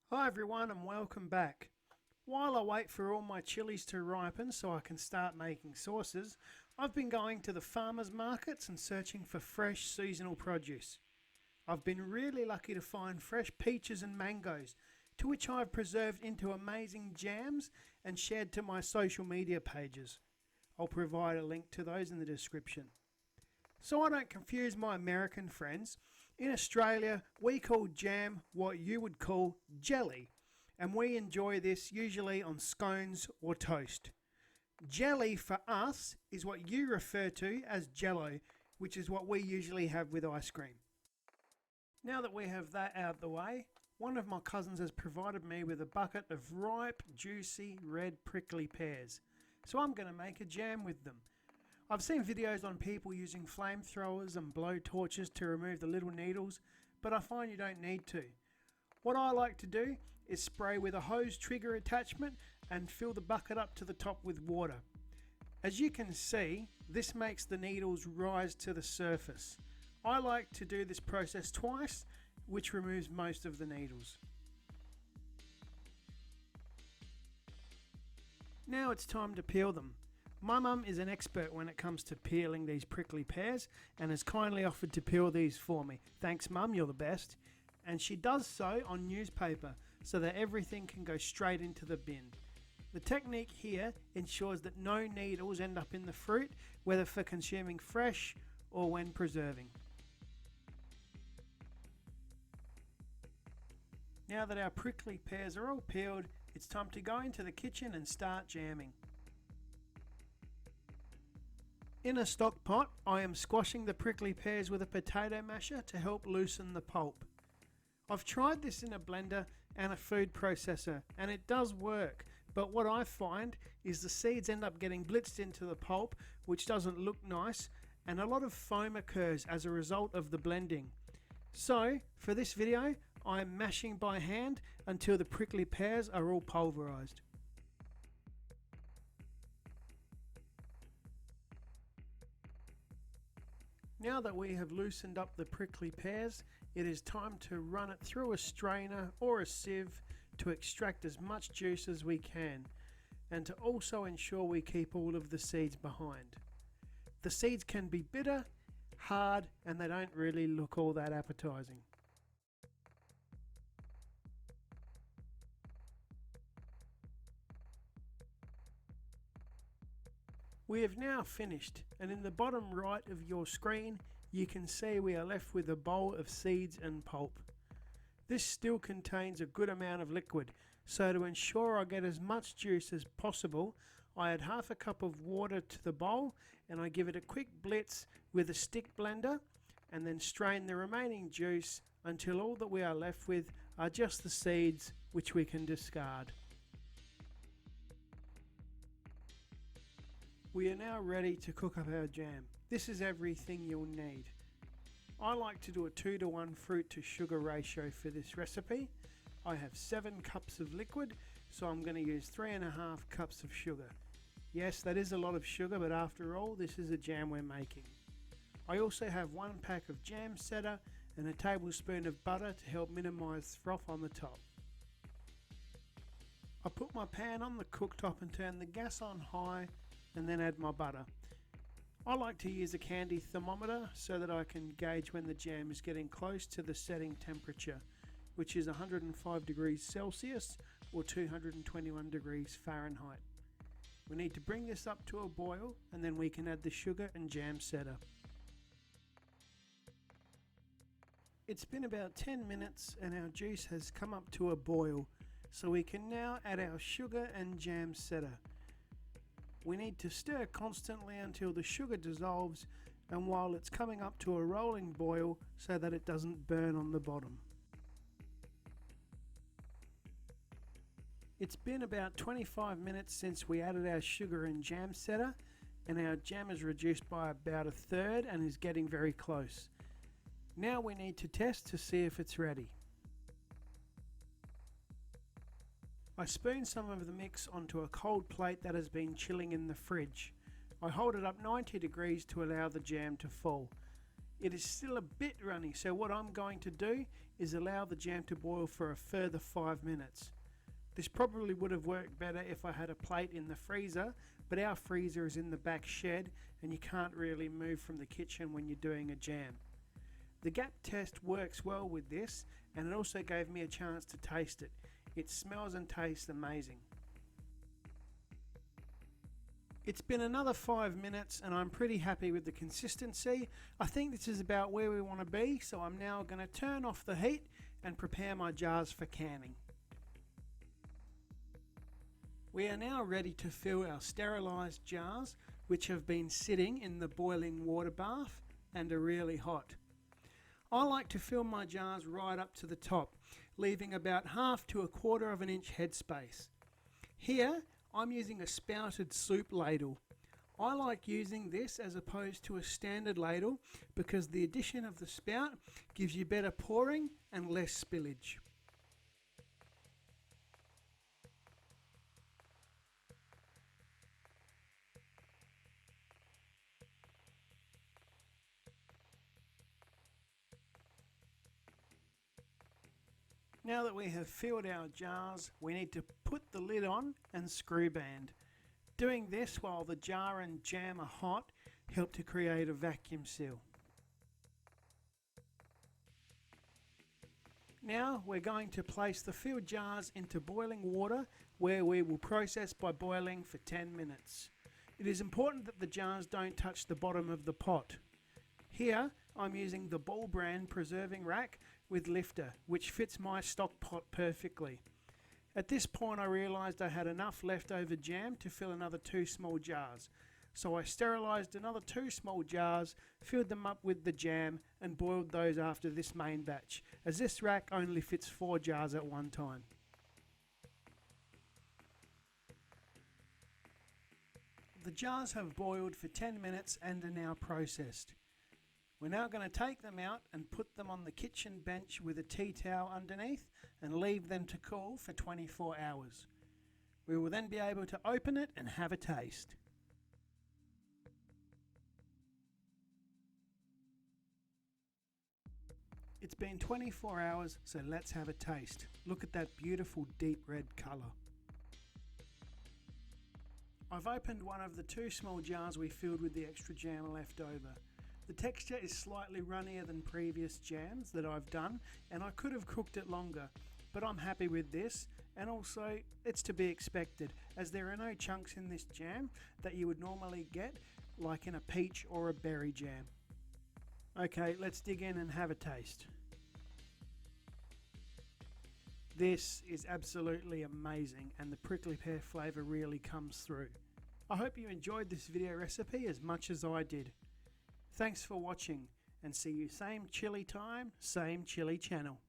Hi everyone and welcome back. While I wait for all my chilies to ripen so I can start making sauces, I've been going to the farmers markets and searching for fresh seasonal produce. I've been really lucky to find fresh peaches and mangoes, to which I've preserved into amazing jams and shared to my social media pages. I'll provide a link to those in the description. So I don't confuse my American friends, in Australia we call jam what you would call jelly, and we enjoy this usually on scones or toast. Jelly for us is what you refer to as Jello, which is what we usually have with ice cream. Now that we have that out of the way, one of my cousins has provided me with a bucket of ripe, juicy, red prickly pears. So I'm going to make a jam with them. I've seen videos on people using flamethrowers and blow torches to remove the little needles, but I find you don't need to. What I like to do is spray with a hose trigger attachment and fill the bucket up to the top with water. As you can see, this makes the needles rise to the surface. I like to do this process twice, which removes most of the needles. Now it's time to peel them. My mum is an expert when it comes to peeling these prickly pears and has kindly offered to peel these for me. Thanks mum, you're the best. And she does so on newspaper so that everything can go straight into the bin. The technique here ensures that no needles end up in the fruit, whether for consuming fresh or when preserving. Now that our prickly pears are all peeled, it's time to go into the kitchen and start jamming. In a stock pot, I am squashing the prickly pears with a potato masher to help loosen the pulp. I've tried this in a blender and a food processor and it does work, but what I find is the seeds end up getting blitzed into the pulp, which doesn't look nice, and a lot of foam occurs as a result of the blending. So, for this video, I am mashing by hand until the prickly pears are all pulverized. Now that we have loosened up the prickly pears, it is time to run it through a strainer or a sieve to extract as much juice as we can, and to also ensure we keep all of the seeds behind. The seeds can be bitter, hard, and they don't really look all that appetizing. We have now finished, and in the bottom right of your screen you can see we are left with a bowl of seeds and pulp. This still contains a good amount of liquid, so to ensure I get as much juice as possible, I add half a cup of water to the bowl and I give it a quick blitz with a stick blender and then strain the remaining juice until all that we are left with are just the seeds, which we can discard. We are now ready to cook up our jam. This is everything you'll need. I like to do a 2:1 fruit to sugar ratio for this recipe. I have 7 cups of liquid, so I'm going to use 3.5 cups of sugar. Yes, that is a lot of sugar, but after all, this is a jam we're making. I also have 1 pack of jam setter and a tablespoon of butter to help minimise froth on the top. I put my pan on the cooktop and turn the gas on high and then add my butter. I like to use a candy thermometer so that I can gauge when the jam is getting close to the setting temperature, which is 105 degrees Celsius or 221 degrees Fahrenheit. We need to bring this up to a boil and then we can add the sugar and jam setter. It's been about 10 minutes and our juice has come up to a boil, so we can now add our sugar and jam setter. We need to stir constantly until the sugar dissolves and while it's coming up to a rolling boil so that it doesn't burn on the bottom. It's been about 25 minutes since we added our sugar and jam setter, and our jam is reduced by about 1/3 and is getting very close. Now we need to test to see if it's ready. I spoon some of the mix onto a cold plate that has been chilling in the fridge. I hold it up 90 degrees to allow the jam to fall. It is still a bit runny, so what I'm going to do is allow the jam to boil for a further 5 minutes. This probably would have worked better if I had a plate in the freezer, but our freezer is in the back shed and you can't really move from the kitchen when you're doing a jam. The gap test works well with this, and it also gave me a chance to taste it. It smells and tastes amazing. It's been another 5 minutes and I'm pretty happy with the consistency. I think this is about where we want to be, so I'm now going to turn off the heat and prepare my jars for canning. We are now ready to fill our sterilised jars, which have been sitting in the boiling water bath and are really hot. I like to fill my jars right up to the top, leaving about half to a quarter of an inch headspace. Here I'm using a spouted soup ladle. I like using this as opposed to a standard ladle because the addition of the spout gives you better pouring and less spillage. Now that we have filled our jars, we need to put the lid on and screw band. Doing this while the jar and jam are hot help to create a vacuum seal. Now we're going to place the filled jars into boiling water where we will process by boiling for 10 minutes. It is important that the jars don't touch the bottom of the pot. Here I'm using the Ball brand preserving rack with lifter, which fits my stock pot perfectly. At this point I realised I had enough leftover jam to fill another 2 small jars, so I sterilised another 2 small jars, filled them up with the jam and boiled those after this main batch, as this rack only fits 4 jars at one time. The jars have boiled for 10 minutes and are now processed. We're now going to take them out and put them on the kitchen bench with a tea towel underneath and leave them to cool for 24 hours. We will then be able to open it and have a taste. It's been 24 hours, so let's have a taste. Look at that beautiful deep red colour. I've opened one of the 2 small jars we filled with the extra jam left over. The texture is slightly runnier than previous jams that I've done, and I could have cooked it longer, but I'm happy with this, and also it's to be expected as there are no chunks in this jam that you would normally get like in a peach or a berry jam. Okay, let's dig in and have a taste. This is absolutely amazing and the prickly pear flavour really comes through. I hope you enjoyed this video recipe as much as I did. Thanks for watching and see you same chilli time, same chilli channel.